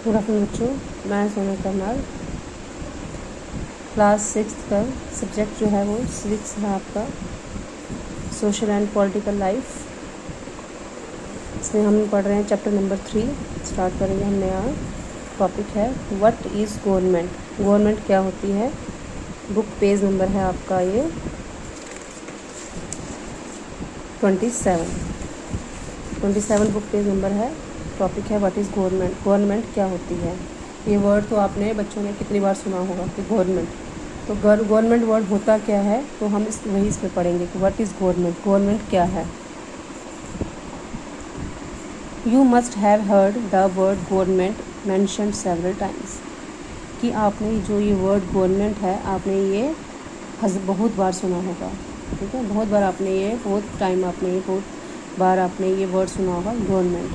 Good afternoon बच्चों, मैं सोना करनाल। क्लास 6 का सब्जेक्ट जो है वो सिविक्स है आपका, सोशल एंड पॉलिटिकल लाइफ। इसमें हम पढ़ रहे हैं चैप्टर नंबर 3। स्टार्ट करेंगे हम नया टॉपिक है व्हाट इज़ गवर्नमेंट। गवर्नमेंट क्या होती है। बुक पेज नंबर है आपका ये 27 बुक पेज नंबर है। टॉपिक है व्हाट इज़ गवर्नमेंट। गवर्नमेंट क्या होती है। ये वर्ड तो आपने बच्चों ने कितनी बार सुना होगा कि गवर्नमेंट। तो गवर्नमेंट वर्ड होता क्या है, तो हम वही इसमें पढ़ेंगे कि व्हाट इज़ गवर्नमेंट। गवर्नमेंट क्या है। You must have heard the word government mentioned several times. कि आपने जो ये वर्ड गवर्नमेंट है, आपने ये बहुत बार सुना होगा। ठीक है, बहुत बार आपने ये बहुत बार आपने ये वर्ड सुना होगा government.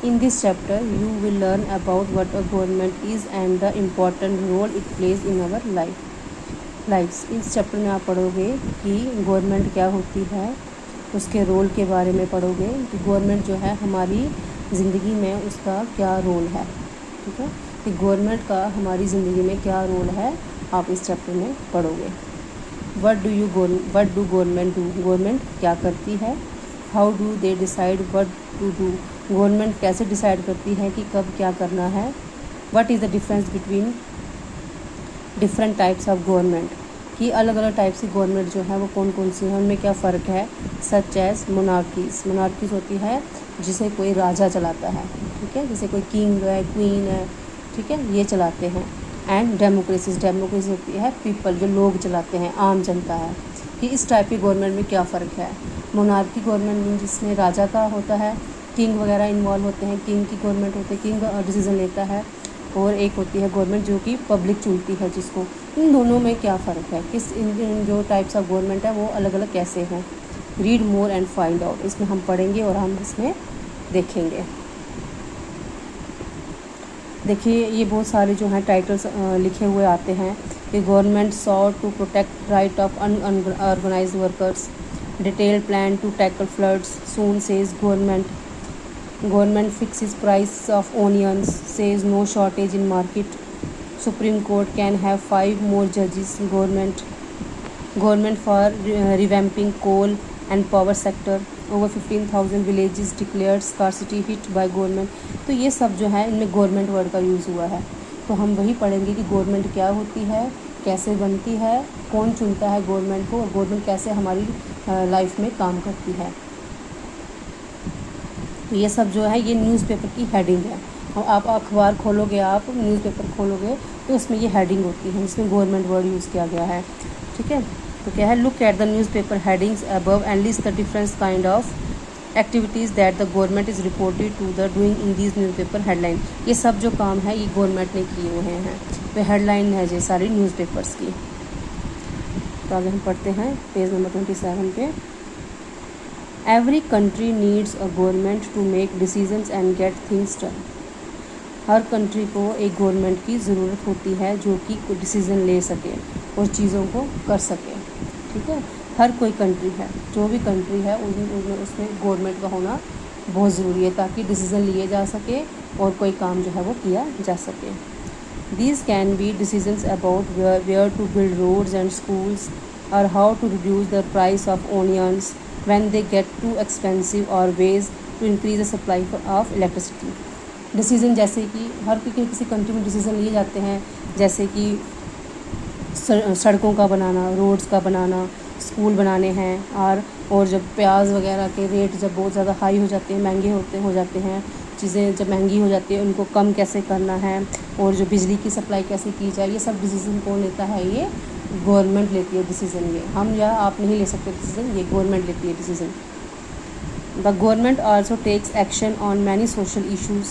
In this chapter you will learn about what a government is and the important role it plays in our lives. इस चैप्टर में आप पढ़ोगे कि गवर्नमेंट क्या होती है, उसके रोल के बारे में पढ़ोगे कि गवर्नमेंट जो है हमारी ज़िंदगी में उसका क्या रोल है। ठीक है, कि गवर्नमेंट का हमारी ज़िंदगी में क्या रोल है, आप इस चैप्टर में पढ़ोगे। What do government do. Government क्या करती है। How do they decide what to do. Government कैसे डिसाइड करती है कि कब क्या करना है। What is the difference between different types of government. कि अलग अलग टाइप्स की गवर्नमेंट जो है वो कौन कौन सी है, उनमें क्या फ़र्क है। सच एज मोनार्कीज होती है जिसे कोई राजा चलाता है। ठीक है, जैसे कोई किंग है, क्वीन है, ठीक है, ये चलाते हैं। एंड डेमोक्रेसी होती है पीपल, जो लोग चलाते हैं, आम जनता है। कि इस टाइप की गवर्नमेंट में क्या फ़र्क है। मोनार्की गवर्नमेंट में जिसमें राजा का होता है, किंग वगैरह इन्वॉल्व होते हैं, किंग की गवर्नमेंट होती है, किंग डिसीज़न लेता है। और एक होती है गवर्नमेंट जो कि पब्लिक चुनती है जिसको। इन दोनों में क्या फ़र्क है, इन जो टाइप्स ऑफ गवर्नमेंट है वो अलग अलग कैसे हैं। Read more and find out, इसमें हम पढ़ेंगे और हम इसमें देखेंगे। देखिए, ये बहुत सारे जो हैं टाइटल्स लिखे हुए आते हैं कि government sought to protect right of unorganised workers, detailed plan to tackle floods, soon says government fixes price of onions, says no shortage in market, supreme court can have 5 more judges, government for revamping coal and power sector, over 15,000 villages declared scarcity hit by government. तो ये सब जो है इनमें government word का use हुआ है। तो हम वही पढ़ेंगे कि गवर्नमेंट क्या होती है, कैसे बनती है, कौन चुनता है गवर्नमेंट को, और गवर्नमेंट कैसे हमारी लाइफ में काम करती है। तो ये सब जो है ये न्यूज़पेपर की हेडिंग है। आप अखबार खोलोगे, आप न्यूज़पेपर खोलोगे तो उसमें ये हेडिंग होती है जिसमें गवर्नमेंट वर्ड यूज़ किया गया है। ठीक है, तो क्या है, look at the newspaper headings above and list the different kind of activities that the government is reported to the doing in these newspaper headline. ये सब जो काम है ये गवर्नमेंट ने किए हुए हैं, वे हेडलाइन है ये सारी न्यूज़पेपर्स की। तो आगे हम पढ़ते हैं पेज नंबर 27 पे। Every country needs a government to make decisions and get things done. हर कंट्री को एक गवर्नमेंट की ज़रूरत होती है जो कि कोई डिसीज़न ले सके और चीज़ों को कर सके। ठीक है, हर कोई कंट्री है, जो भी कंट्री है उसमें गवर्नमेंट का होना बहुत ज़रूरी है ताकि डिसीज़न लिए जा सके और कोई काम जो है वो किया जा सके। These can be decisions about where to build roads and schools, or how to reduce the price of onions when they get too expensive, or ways to increase the supply of electricity. Decision जैसे कि हर किसी country में decision लिए जाते हैं, जैसे कि सड़कों का बनाना, रोड्स का बनाना, स्कूल बनाने हैं, और जब प्याज वगैरह के रेट जब बहुत ज़्यादा हाई हो जाते हैं, महंगे हो जाते हैं, चीज़ें जब महंगी हो जाती है उनको कम कैसे करना है, और जो बिजली की सप्लाई कैसे की जाए, ये सब डिसीज़न कौन लेता है, ये गवर्नमेंट लेती है डिसीज़न। ये हम या आप नहीं ले सकते डिसीज़न, ये गवर्नमेंट लेती है decision. The government also takes action on many social issues,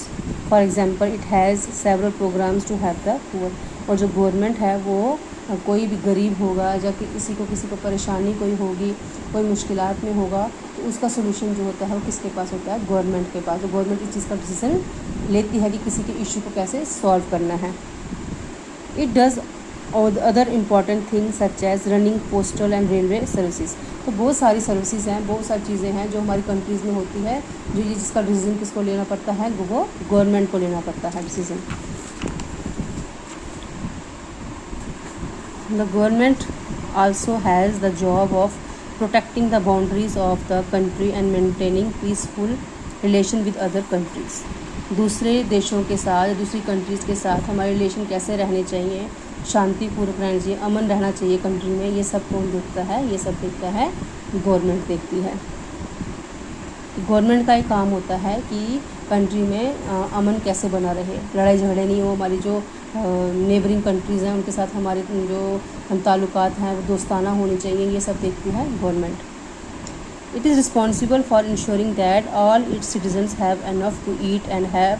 for example it has several programmes to help the poor. और जो गवर्नमेंट है वो कोई भी गरीब होगा या किसी को परेशानी कोई होगी, कोई मुश्किलात में होगा, तो उसका सोल्यूशन जो होता है वो किसके पास होता है, गवर्नमेंट के पास। तो गवर्नमेंट इस चीज़ का डिसीज़न लेती है कि किसी के इशू को कैसे सॉल्व करना है। इट डज़ और other important things such as running postal and railway services. तो बहुत सारी सर्विसेज हैं, बहुत सारी चीज़ें हैं जो हमारी कंट्रीज़ में होती है, जो ये जिसका डिसीजन किसको लेना पड़ता है, वो गवर्नमेंट को लेना पड़ता है decision. The government also has the job of protecting the boundaries of the country and maintaining peaceful relation with other countries। दूसरे देशों के साथ, दूसरी कंट्रीज़ के साथ हमारे रिलेशन कैसे रहने चाहिए, शांतिपूर्वक रहना चाहिए, अमन रहना चाहिए कंट्री में, ये सब कौन देखता है? ये सब देखता है गवर्नमेंट देखती है। गवर्नमेंट का एक काम होता है कि कंट्री में अमन कैसे बना रहे, लड़ाई झगड़े नहीं हो, हमारी जो नेबरिंग कंट्रीज़ हैं उनके साथ हमारे जो ताल्लुकात हैं वो दोस्ताना होने चाहिए, ये सब देखती है government. It is responsible for ensuring that all its citizens have enough to eat and have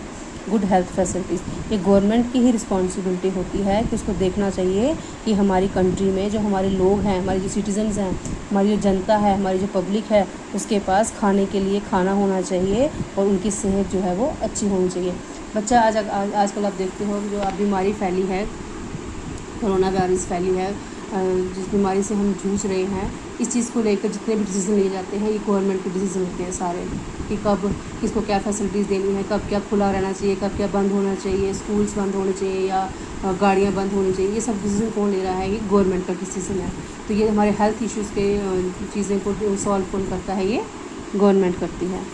good health facilities. ये गवर्नमेंट की ही रिस्पॉन्सिबिलिटी होती है कि उसको देखना चाहिए कि हमारी कंट्री में जो हमारे लोग हैं, हमारे जो सिटीजन्स हैं, हमारी जो जनता है, हमारी जो पब्लिक है, उसके पास खाने के लिए खाना होना चाहिए और उनकी सेहत जो है वो अच्छी होनी चाहिए। बच्चा आजकल आप देखते हो जो अब बीमारी फैली है, कोरोना वायरस फैली है, जिस बीमारी से हम जूझ रहे हैं, इस चीज़ को लेकर जितने भी डिसीजन लिए जाते हैं ये गवर्नमेंट के डिसीजन होते हैं सारे, कि कब किसको क्या फैसिलिटीज़ देनी है, कब क्या खुला रहना चाहिए, कब क्या बंद होना चाहिए, स्कूल्स बंद होने चाहिए या गाड़ियाँ बंद होनी चाहिए, ये सब डिसीजन कौन ले रहा है? ये गवर्नमेंट का डिसीजन है। तो ये हमारे हेल्थ इश्यूज़ के चीज़ें को सॉल्व कौन करता है? ये गवर्नमेंट करती है।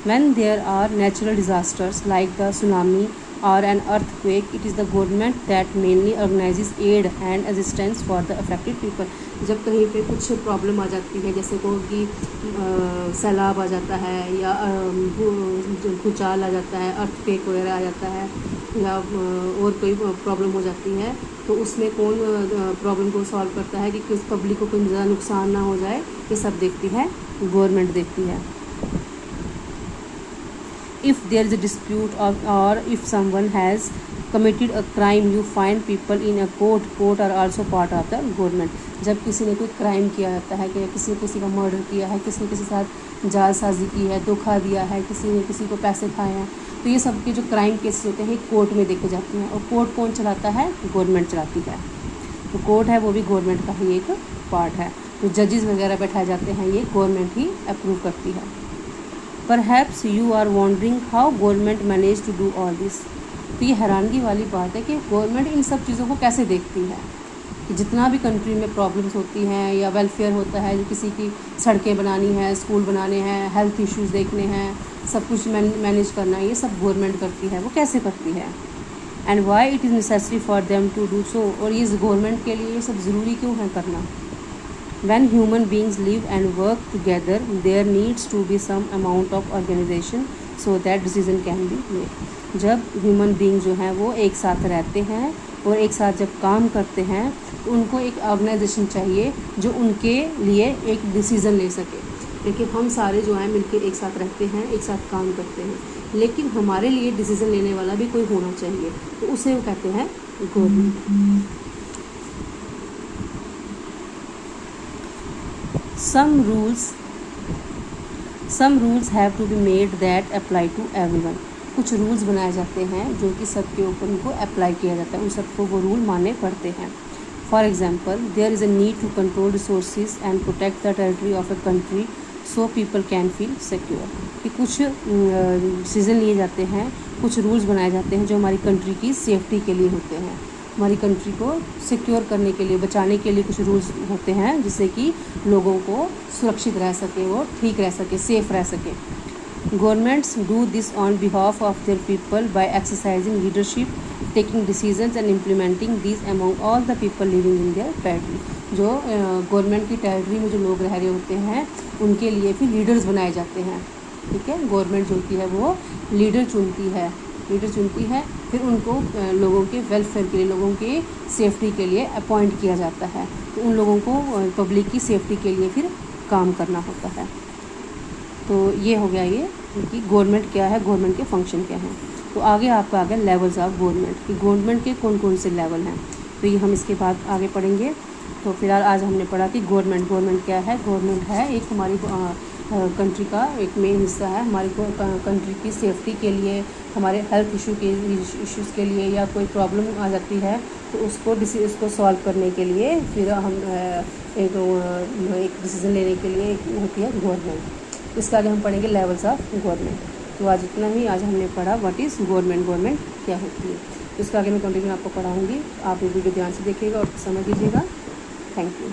When there are natural disasters like the tsunami or an earthquake, it is the government that mainly organizes aid and assistance for the affected people। जब कहीं पे कुछ प्रॉब्लम आ जाती है, जैसे को कि सैलाब आ जाता है या भूचाल आ जाता है, अर्थक्वेक वगैरह आ जाता है या और कोई प्रॉब्लम हो जाती है, तो उसमें कौन प्रॉब्लम को सॉल्व करता है कि किस पब्लिक को कोई ज़्यादा नुकसान ना हो जाए, ये सब देखती है गवर्नमेंट देखती है। If there is a dispute or if someone has committed a crime, you find people in a court are also part of the government। जब किसी ने कोई क्राइम किया जाता है कि किसी ने किसी का मर्डर किया है, किसी ने किसी के साथ जालसाजी की है, धोखा दिया है, किसी ने किसी को पैसे खाए हैं, तो ये सब के जो क्राइम केसेस होते हैं कोर्ट में देखे जाते हैं। और कोर्ट कौन चलाता है? गवर्नमेंट चलाती है। तो कोर्ट है वो भी गवर्नमेंट का ही एक पार्ट है। तो जजेस वगैरह बैठाए जाते हैं, ये गवर्नमेंट ही अप्रूव करती है। Perhaps you are wondering how government manage to do all this। तो ये हैरानगी वाली बात है कि गवर्नमेंट इन सब चीज़ों को कैसे देखती है, कि जितना भी कंट्री में प्रॉब्लम्स होती हैं या वेलफेयर होता है, किसी की सड़कें बनानी है, स्कूल बनाने हैं, हेल्थ इश्यूज़ देखने हैं, सब कुछ मैनेज करना है, ये सब गवर्नमेंट करती है। वो कैसे करती है? And why it is necessary for them to do so. और ये गवर्नमेंट के लिए ये सब ज़रूरी क्यों है करना? When human beings live and work together, there needs to be some amount of organization so that decision can be made। जब ह्यूमन बींग जो हैं वो एक साथ रहते हैं और एक साथ जब काम करते हैं तो उनको एक ऑर्गेनाइजेशन चाहिए जो उनके लिए एक डिसीज़न ले सके। लेकिन हम सारे जो हैं मिलकर एक साथ रहते हैं, एक साथ काम करते हैं, लेकिन हमारे लिए डिसीज़न लेने वाला भी कोई होना चाहिए, तो उसे वो कहते हैं government. Some rules have to be made that apply to everyone। कुछ रूल्स बनाए जाते हैं जो कि सबके ऊपर उनको अप्लाई किया जाता है, उन सबको वो रूल मानने पड़ते हैं। For example, there is a need to control resources and protect the territory of a country so people can feel secure. कि कुछ डिसीजन लिए जाते हैं, कुछ रूल्स बनाए जाते हैं जो हमारी कंट्री की सेफ्टी के लिए होते हैं, हमारी कंट्री को सिक्योर करने के लिए, बचाने के लिए कुछ रूल्स होते हैं जिससे कि लोगों को सुरक्षित रह सके, वो ठीक रह सके, सेफ रह सके। Governments do this on behalf of their people by exercising leadership, taking decisions and implementing these among all the people living in their territory. जो गवर्नमेंट की टेरिटरी में जो लोग रह रहे होते हैं उनके लिए फिर लीडर्स बनाए जाते हैं। ठीक है, गवर्नमेंट जो होती है वो लीडर चुनती है, फिर उनको लोगों के वेलफेयर के लिए, लोगों के सेफ्टी के लिए अपॉइंट किया जाता है। तो उन लोगों को पब्लिक की सेफ्टी के लिए फिर काम करना होता है। तो ये हो गया ये कि गवर्नमेंट क्या है, गवर्नमेंट के फंक्शन क्या हैं। तो आगे आपका आ गया लेवल्स ऑफ गवर्नमेंट, कि गवर्नमेंट के कौन कौन से लेवल हैं। तो ये हम इसके बाद आगे पढ़ेंगे। तो फिलहाल आज हमने पढ़ा कि गवर्नमेंट क्या है। गवर्नमेंट है एक हमारी कंट्री का एक मेन हिस्सा है। हमारी कंट्री की सेफ्टी के लिए, हमारे हेल्थ इश्यूज़ के लिए या कोई प्रॉब्लम आ जाती है तो उसको सॉल्व करने के लिए फिर हम एक डिसीज़न लेने के लिए होती है गवर्नमेंट। इसके आगे हम पढ़ेंगे लेवल्स ऑफ गवर्नमेंट। तो आज इतना ही। आज हमने पढ़ा व्हाट इज़ गवर्नमेंट क्या होती है। इसके आगे मैं कंटिन्यू आपको पढ़ाऊँगी। आप वीडियो ध्यान से देखिएगा और समझ लीजिएगा। Thank you.